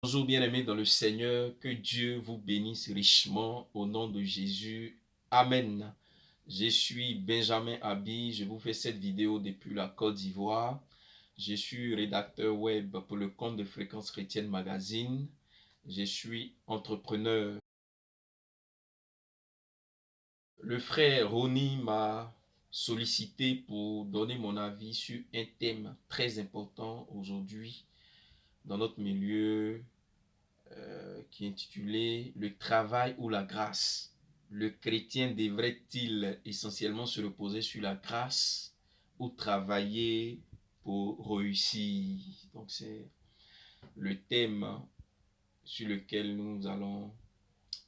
Bonjour bien-aimés dans le Seigneur, que Dieu vous bénisse richement au nom de Jésus. Amen. Je suis Benjamin Abi, je vous fais cette vidéo depuis la Côte d'Ivoire. Je suis rédacteur web pour le compte de Fréquence Chrétienne Magazine. Je suis entrepreneur. Le frère Ronnie m'a sollicité pour donner mon avis sur un thème très important aujourd'hui dans notre milieu qui est intitulé Le travail ou la grâce. Le chrétien devrait-il essentiellement se reposer sur la grâce ou travailler pour réussir? Donc c'est le thème sur lequel nous allons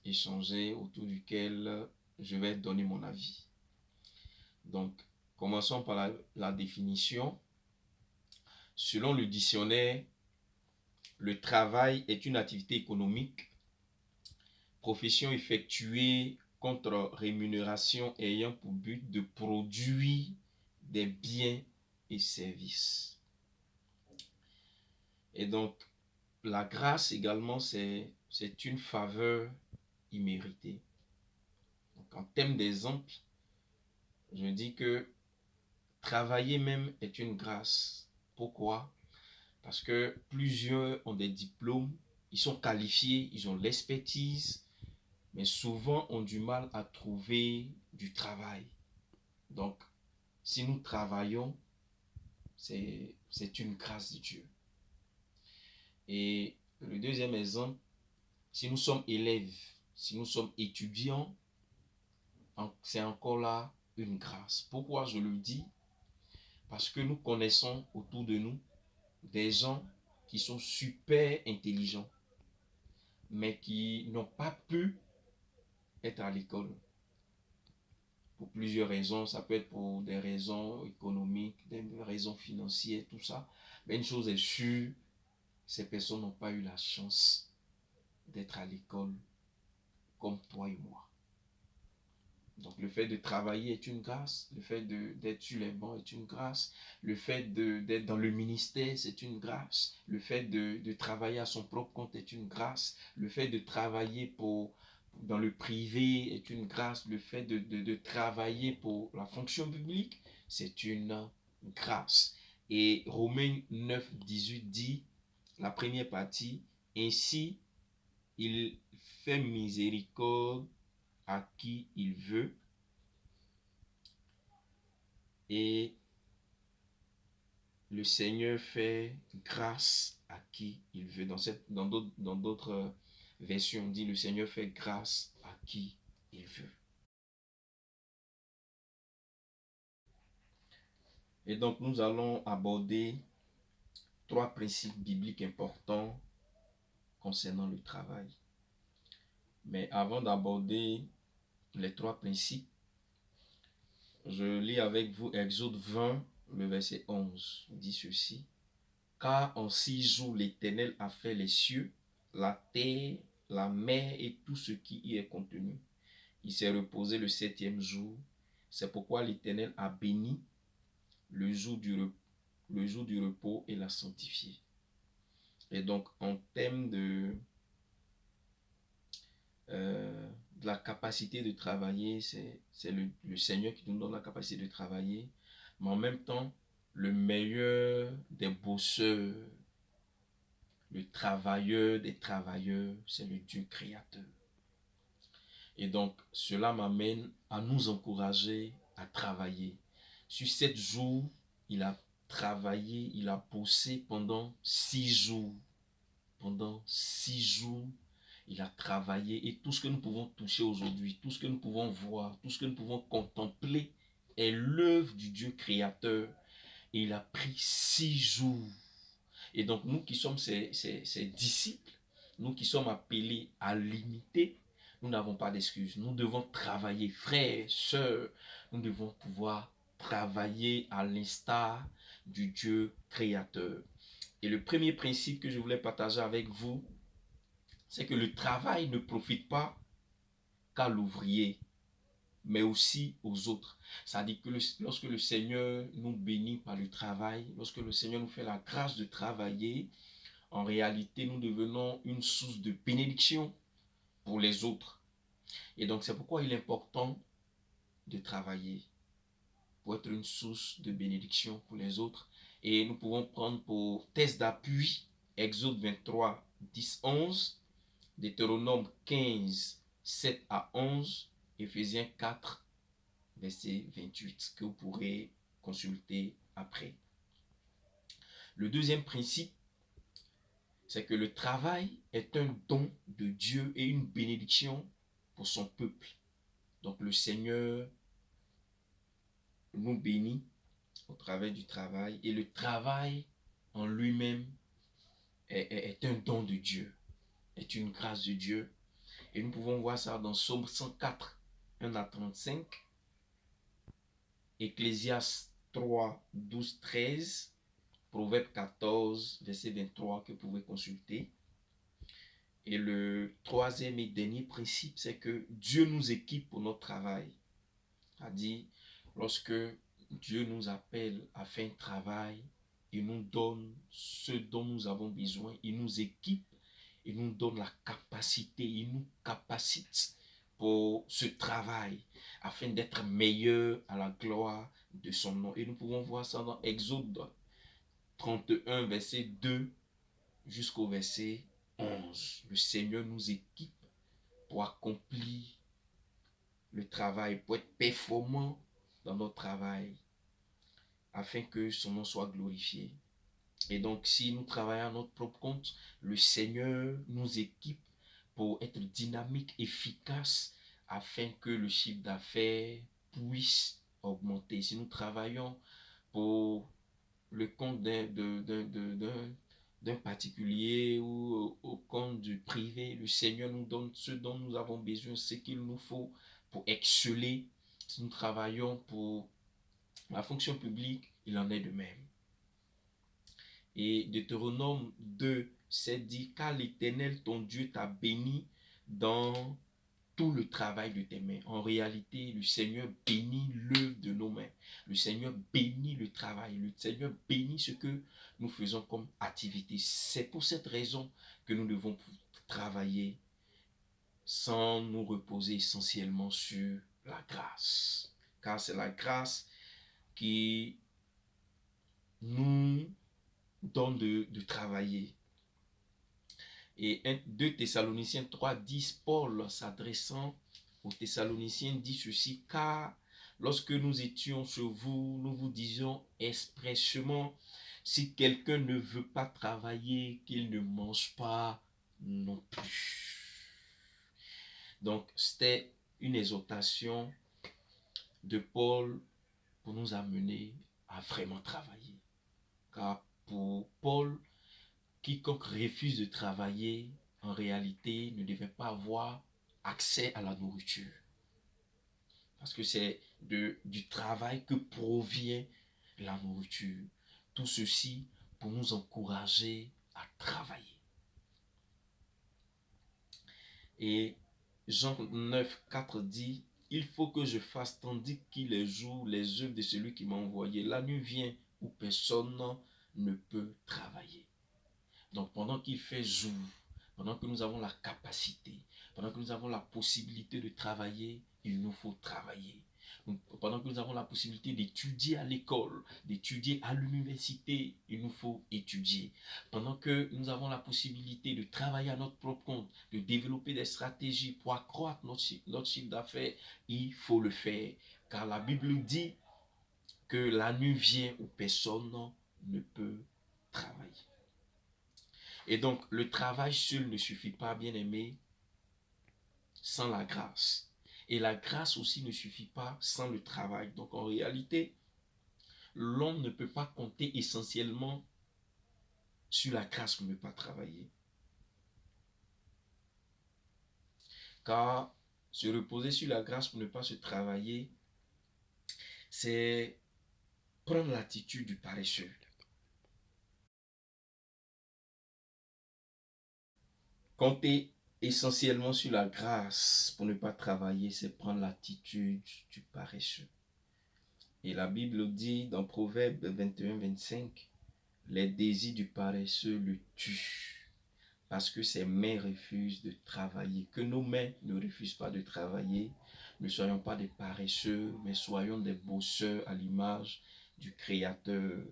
échanger, autour duquel je vais donner mon avis. Donc commençons par la définition. Selon le dictionnaire, le travail est une activité économique, profession effectuée contre rémunération ayant pour but de produire des biens et services. Et donc, la grâce également, c'est une faveur imméritée. Donc, en termes d'exemple, je dis que travailler même est une grâce. Pourquoi? Parce que plusieurs ont des diplômes, ils sont qualifiés, ils ont l'expertise, mais souvent ont du mal à trouver du travail. Donc, si nous travaillons, c'est une grâce de Dieu. Et le deuxième exemple, si nous sommes élèves, si nous sommes étudiants, c'est encore là une grâce. Pourquoi je le dis? Parce que nous connaissons autour de nous des gens qui sont super intelligents, mais qui n'ont pas pu être à l'école. Pour plusieurs raisons, ça peut être pour des raisons économiques, des raisons financières, tout ça. Mais une chose est sûre, ces personnes n'ont pas eu la chance d'être à l'école comme toi et moi. Donc le fait de travailler est une grâce, le fait d'être sur les bancs est une grâce, le fait d'être dans le ministère c'est une grâce, le fait de travailler à son propre compte est une grâce, le fait de travailler dans le privé est une grâce, le fait de travailler pour la fonction publique c'est une grâce. Et Romains 9, 18 dit, la première partie, ainsi il fait miséricorde à qui il veut et le Seigneur fait grâce à qui il veut. Dans d'autres versions, on dit le Seigneur fait grâce à qui il veut. Et donc nous allons aborder trois principes bibliques importants concernant le travail. Mais avant d'aborder les trois principes, je lis avec vous Exode 20, le verset 11. Il dit ceci. Car en 6 jours l'Éternel a fait les cieux, la terre, la mer et tout ce qui y est contenu. Il s'est reposé le 7e jour. C'est pourquoi l'Éternel a béni le jour du repos et l'a sanctifié. Et donc en termes de la capacité de travailler, c'est le Seigneur qui nous donne la capacité de travailler, mais en même temps, le meilleur des bosseurs, le travailleur des travailleurs, c'est le Dieu créateur. Et donc, cela m'amène à nous encourager à travailler. Sur 7 jours, il a travaillé, il a bossé pendant 6 jours. Pendant 6 jours, il a travaillé. Et tout ce que nous pouvons toucher aujourd'hui, tout ce que nous pouvons voir, tout ce que nous pouvons contempler est l'œuvre du Dieu créateur. Et il a pris 6 jours. Et donc, nous qui sommes ses disciples, nous qui sommes appelés à l'imiter, nous n'avons pas d'excuses. Nous devons travailler, frères, sœurs, nous devons pouvoir travailler à l'instar du Dieu créateur. Et le premier principe que je voulais partager avec vous, c'est que le travail ne profite pas qu'à l'ouvrier, mais aussi aux autres. C'est-à-dire que lorsque le Seigneur nous bénit par le travail, lorsque le Seigneur nous fait la grâce de travailler, en réalité, nous devenons une source de bénédiction pour les autres. Et donc, c'est pourquoi il est important de travailler pour être une source de bénédiction pour les autres. Et nous pouvons prendre pour test d'appui Exode 23, 10, 11, Deutéronome 15, 7 à 11, Éphésiens 4, verset 28, que vous pourrez consulter après. Le deuxième principe, c'est que le travail est un don de Dieu et une bénédiction pour son peuple. Donc le Seigneur nous bénit au travers du travail, et le travail en lui-même est un don de Dieu, est une grâce de Dieu. Et nous pouvons voir ça dans Psaume 104, 1 à 35, Ecclésiaste 3, 12, 13, Proverbe 14, verset 23, que vous pouvez consulter. Et le troisième et dernier principe, c'est que Dieu nous équipe pour notre travail. C'est-à-dire, lorsque Dieu nous appelle à faire un travail, il nous donne ce dont nous avons besoin, il nous équipe, il nous donne la capacité, il nous capacite pour ce travail, afin d'être meilleur à la gloire de son nom. Et nous pouvons voir ça dans Exode 31, verset 2 jusqu'au verset 11. Le Seigneur nous équipe pour accomplir le travail, pour être performant dans notre travail, afin que son nom soit glorifié. Et donc, si nous travaillons à notre propre compte, le Seigneur nous équipe pour être dynamique, efficace, afin que le chiffre d'affaires puisse augmenter. Si nous travaillons pour le compte d'un particulier ou au compte du privé, le Seigneur nous donne ce dont nous avons besoin, ce qu'il nous faut pour exceller. Si nous travaillons pour la fonction publique, il en est de même. Et Deutéronome 2, c'est dit, car l'Éternel, ton Dieu, t'a béni dans tout le travail de tes mains. En réalité, le Seigneur bénit l'œuvre de nos mains. Le Seigneur bénit le travail. Le Seigneur bénit ce que nous faisons comme activité. C'est pour cette raison que nous devons travailler sans nous reposer essentiellement sur la grâce. Car c'est la grâce qui nous donne de travailler. Et 2 Thessaloniciens 3, 10, Paul s'adressant aux Thessaloniciens dit ceci, car lorsque nous étions sur vous, nous vous disions expressément, si quelqu'un ne veut pas travailler, qu'il ne mange pas non plus. Donc c'était une exhortation de Paul pour nous amener à vraiment travailler. Car pour Paul, quiconque refuse de travailler, en réalité, ne devait pas avoir accès à la nourriture. Parce que c'est du travail que provient la nourriture. Tout ceci pour nous encourager à travailler. Et Jean 9, 4 dit, il faut que je fasse tandis qu'il est jour les œuvres de celui qui m'a envoyé. La nuit vient où personne ne peut travailler. Donc pendant qu'il fait jour, pendant que nous avons la capacité, pendant que nous avons la possibilité de travailler, il nous faut travailler. Pendant que nous avons la possibilité d'étudier à l'école, d'étudier à l'université, il nous faut étudier. Pendant que nous avons la possibilité de travailler à notre propre compte, de développer des stratégies pour accroître notre chiffre d'affaires, il faut le faire. Car la Bible dit que la nuit vient où personne ne peut travailler. Et donc, le travail seul ne suffit pas, bien aimé, sans la grâce. Et la grâce aussi ne suffit pas sans le travail. Donc, en réalité, l'homme ne peut pas compter essentiellement sur la grâce pour ne pas travailler. Car se reposer sur la grâce pour ne pas se travailler, c'est prendre l'attitude du paresseux. Compter essentiellement sur la grâce pour ne pas travailler, c'est prendre l'attitude du paresseux. Et la Bible dit dans Proverbe 21, 25, Les désirs du paresseux le tuent parce que ses mains refusent de travailler. Que nos mains ne refusent pas de travailler. Ne soyons pas des paresseux, mais soyons des bosseurs à l'image du Créateur.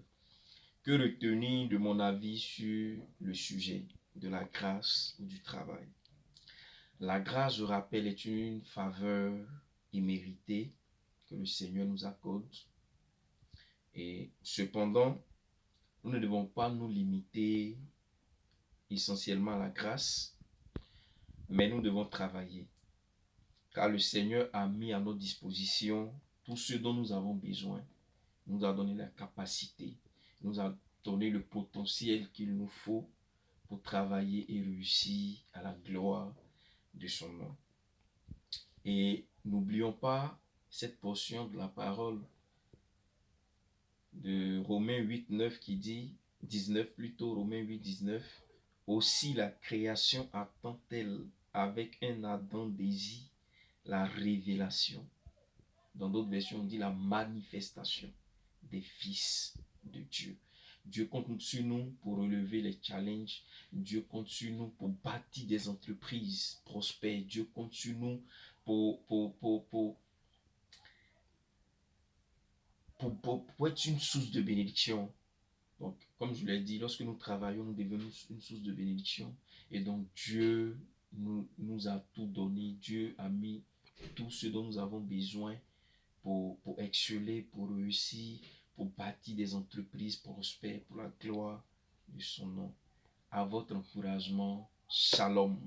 Que retenir de mon avis sur le sujet de la grâce ou du travail? La grâce, je rappelle, est une faveur imméritée que le Seigneur nous accorde. Et cependant, nous ne devons pas nous limiter essentiellement à la grâce, mais nous devons travailler. Car le Seigneur a mis à notre disposition tout ce dont nous avons besoin. Il nous a donné la capacité, il nous a donné le potentiel qu'il nous faut pour travailler et réussir à la gloire de son nom. Et n'oublions pas cette portion de la parole de Romains 8, 9 qui dit, 19 plutôt, Romains 8, 19, aussi la création attend-elle avec un ardent désir la révélation. Dans d'autres versions, on dit la manifestation des fils de Dieu. Dieu compte sur nous pour relever les challenges. Dieu compte sur nous pour bâtir des entreprises prospères. Dieu compte sur nous pour être une source de bénédiction. Donc, comme je l'ai dit, lorsque nous travaillons, nous devenons une source de bénédiction. Et donc, Dieu nous a tout donné. Dieu a mis tout ce dont nous avons besoin pour exceller, pour réussir, pour bâtir des entreprises prospères pour la gloire de son nom. À votre encouragement, shalom.